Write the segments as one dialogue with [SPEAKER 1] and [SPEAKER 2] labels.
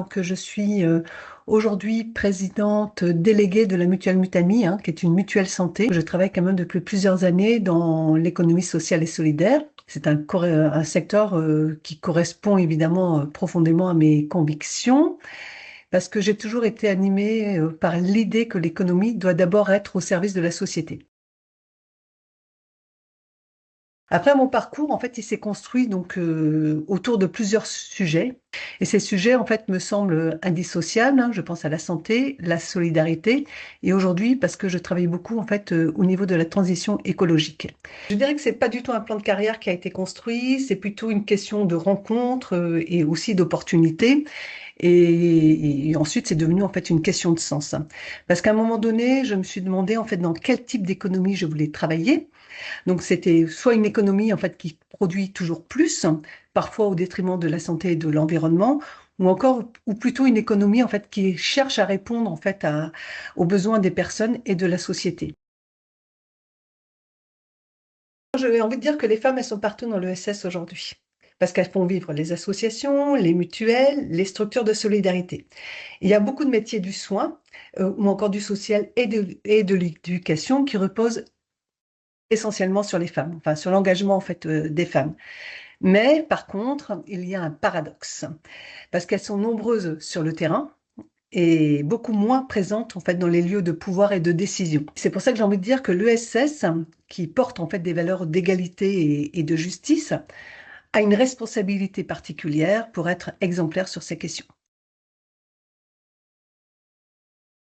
[SPEAKER 1] Donc, je suis aujourd'hui présidente déléguée de la mutuelle Mutami, qui est une mutuelle santé. Je travaille quand même depuis plusieurs années dans l'économie sociale et solidaire. C'est un secteur qui correspond évidemment profondément à mes convictions, parce que j'ai toujours été animée par l'idée que l'économie doit d'abord être au service de la société. Après mon parcours, en fait, il s'est construit donc autour de plusieurs sujets. Et ces sujets, en fait, me semblent indissociables. Je pense à la santé, la solidarité, et aujourd'hui, parce que je travaille beaucoup, en fait, au niveau de la transition écologique. Je dirais que c'est pas du tout un plan de carrière qui a été construit, c'est plutôt une question de rencontre et aussi d'opportunité. Et ensuite, c'est devenu en fait une question de sens. Parce qu'à un moment donné, je me suis demandé en fait dans quel type d'économie je voulais travailler. Donc c'était soit une économie en fait qui produit toujours plus, parfois au détriment de la santé et de l'environnement, ou plutôt une économie en fait qui cherche à répondre en fait aux besoins des personnes et de la société. J'ai envie de dire que les femmes, elles sont partout dans l'ESS aujourd'hui, parce qu'elles font vivre les associations, les mutuelles, les structures de solidarité. Il y a beaucoup de métiers du soin, ou encore du social et de l'éducation qui reposent essentiellement sur les femmes, enfin sur l'engagement en fait des femmes. Mais par contre, il y a un paradoxe, parce qu'elles sont nombreuses sur le terrain et beaucoup moins présentes en fait dans les lieux de pouvoir et de décision. C'est pour ça que j'ai envie de dire que l'ESS, qui porte en fait des valeurs d'égalité et de justice, a une responsabilité particulière pour être exemplaire sur ces questions.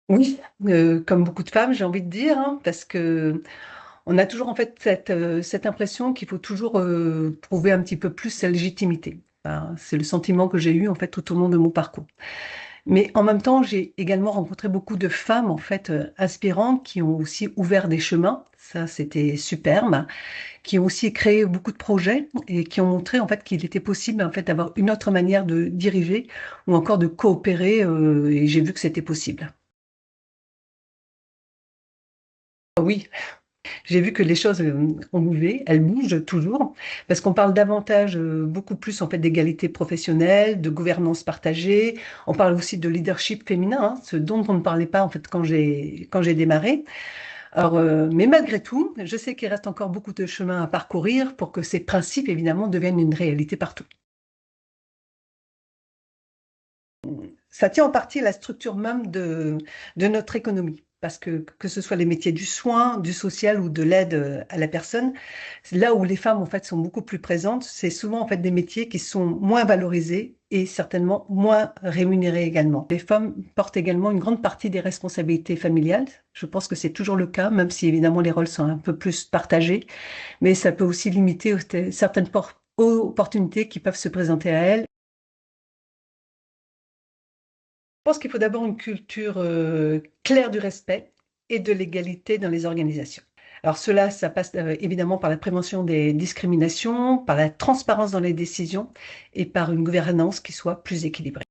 [SPEAKER 1] Oui, comme beaucoup de femmes, j'ai envie de dire, parce que on a toujours en fait cette impression qu'il faut toujours prouver un petit peu plus sa légitimité. Enfin, c'est le sentiment que j'ai eu en fait tout au long de mon parcours. Mais en même temps, j'ai également rencontré beaucoup de femmes en fait inspirantes qui ont aussi ouvert des chemins. Ça, c'était superbe. Qui ont aussi créé beaucoup de projets et qui ont montré en fait qu'il était possible en fait d'avoir une autre manière de diriger ou encore de coopérer. Et j'ai vu que c'était possible. Oui, j'ai vu que les choses ont bougé, elles bougent toujours, parce qu'on parle davantage, beaucoup plus en fait d'égalité professionnelle, de gouvernance partagée. On parle aussi de leadership féminin, ce dont on ne parlait pas en fait quand j'ai démarré. Alors, mais malgré tout, je sais qu'il reste encore beaucoup de chemin à parcourir pour que ces principes évidemment deviennent une réalité partout. Ça tient en partie à la structure même de notre économie. Parce que ce soit les métiers du soin, du social ou de l'aide à la personne, c'est là où les femmes en fait sont beaucoup plus présentes, c'est souvent en fait des métiers qui sont moins valorisés et certainement moins rémunérés également. Les femmes portent également une grande partie des responsabilités familiales. Je pense que c'est toujours le cas, même si évidemment les rôles sont un peu plus partagés, mais ça peut aussi limiter certaines opportunités qui peuvent se présenter à elles. Je pense qu'il faut d'abord une culture claire du respect et de l'égalité dans les organisations. Alors cela, ça passe évidemment par la prévention des discriminations, par la transparence dans les décisions et par une gouvernance qui soit plus équilibrée.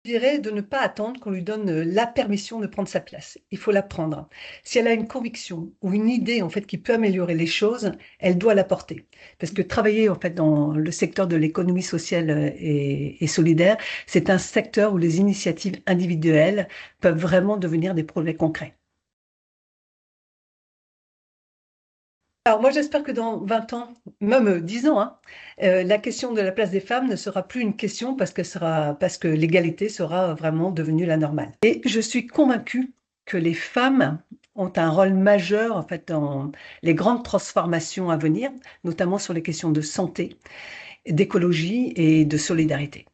[SPEAKER 1] Je dirais de ne pas attendre qu'on lui donne la permission de prendre sa place. Il faut la prendre. Si elle a une conviction ou une idée en fait qui peut améliorer les choses, elle doit la porter. Parce que travailler en fait dans le secteur de l'économie sociale et solidaire, c'est un secteur où les initiatives individuelles peuvent vraiment devenir des projets concrets. Alors moi j'espère que dans 20 ans, même 10 ans, la question de la place des femmes ne sera plus une question parce que l'égalité sera vraiment devenue la normale. Et je suis convaincue que les femmes ont un rôle majeur en fait dans les grandes transformations à venir, notamment sur les questions de santé, d'écologie et de solidarité.